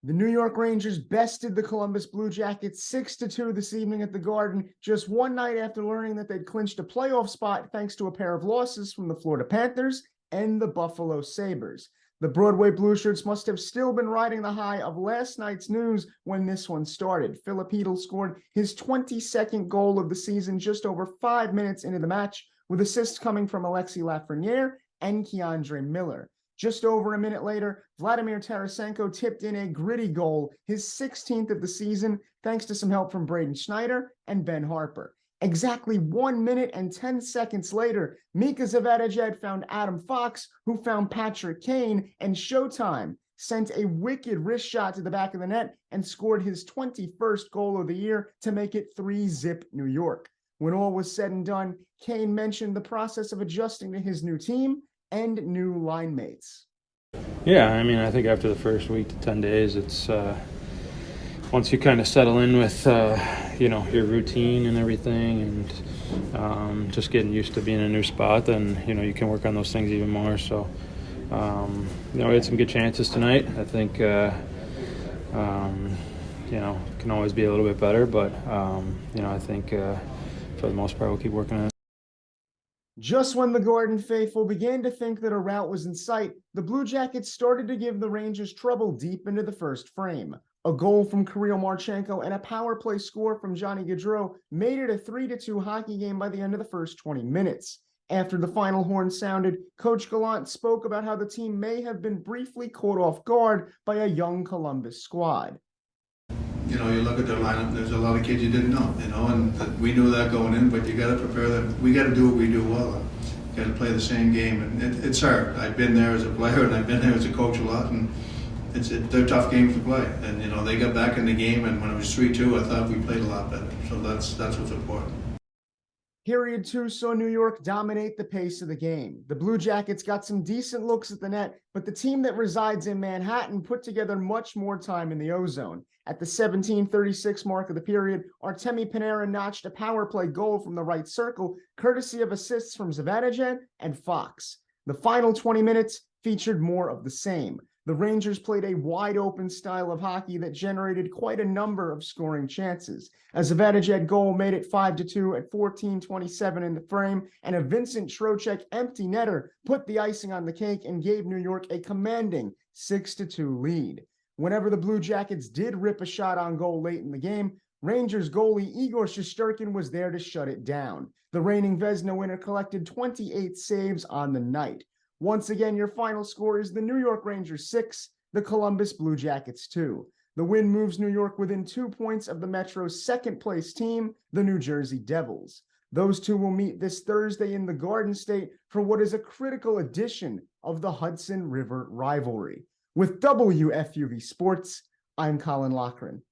The New York Rangers bested the Columbus Blue Jackets 6-2 this evening at the Garden, just one night after learning that they'd clinched a playoff spot thanks to a pair of losses from the Florida Panthers and the Buffalo Sabres. The Broadway Blue Shirts must have still been riding the high of last night's news when this one started. Philip Hedl scored his 22nd goal of the season just over 5 minutes into the match, with assists coming from Alexis Lafreniere and K'Andre Miller. Just over a minute later, Vladimir Tarasenko tipped in a gritty goal, his 16th of the season, thanks to some help from Braden Schneider and Ben Harper. Exactly 1 minute and 10 seconds later, Mika Zibanejad found Adam Fox, who found Patrick Kane, and Showtime sent a wicked wrist shot to the back of the net and scored his 21st goal of the year to make it 3-zip New York. When all was said and done, Kane mentioned the process of adjusting to his new team and new line mates. Yeah, I mean, I think after the first week to 10 days, it's once you kind of settle in with your routine and everything, and just getting used to being in a new spot, then you can work on those things even more. So we had some good chances tonight. I think can always be a little bit better, but I think for the most part we'll keep working on it. Just when the Garden faithful began to think that a rout was in sight, the Blue Jackets started to give the Rangers trouble deep into the first frame. A goal from Kirill Marchenko and a power play score from Johnny Gaudreau made it a 3-2 hockey game by the end of the first 20 minutes. After the final horn sounded, Coach Gallant spoke about how the team may have been briefly caught off guard by a young Columbus squad. You look at their lineup, there's a lot of kids you didn't know, and we knew that going in, but you got to prepare them. We got to do what we do well. You got to play the same game, and it's hard. I've been there as a player, and I've been there as a coach a lot, and they're tough games to play. And, they got back in the game, and when it was 3-2, I thought we played a lot better. So that's what's important. Period 2 saw New York dominate the pace of the game. The Blue Jackets got some decent looks at the net, but the team that resides in Manhattan put together much more time in the O-zone. At the 17:36 mark of the period, Artemi Panarin notched a power play goal from the right circle, courtesy of assists from Zibanejad and Fox. The final 20 minutes featured more of the same. The Rangers played a wide-open style of hockey that generated quite a number of scoring chances. A Zibanejad goal made it 5-2 at 14:27 in the frame, and a Vincent Trocheck empty netter put the icing on the cake and gave New York a commanding 6-2 lead. Whenever the Blue Jackets did rip a shot on goal late in the game, Rangers goalie Igor Shesterkin was there to shut it down. The reigning Vezina winner collected 28 saves on the night. Once again, your final score is the New York Rangers 6, the Columbus Blue Jackets 2. The win moves New York within 2 points of the Metro's second-place team, the New Jersey Devils. Those two will meet this Thursday in the Garden State for what is a critical edition of the Hudson River rivalry. With WFUV Sports, I'm Colin Loughran.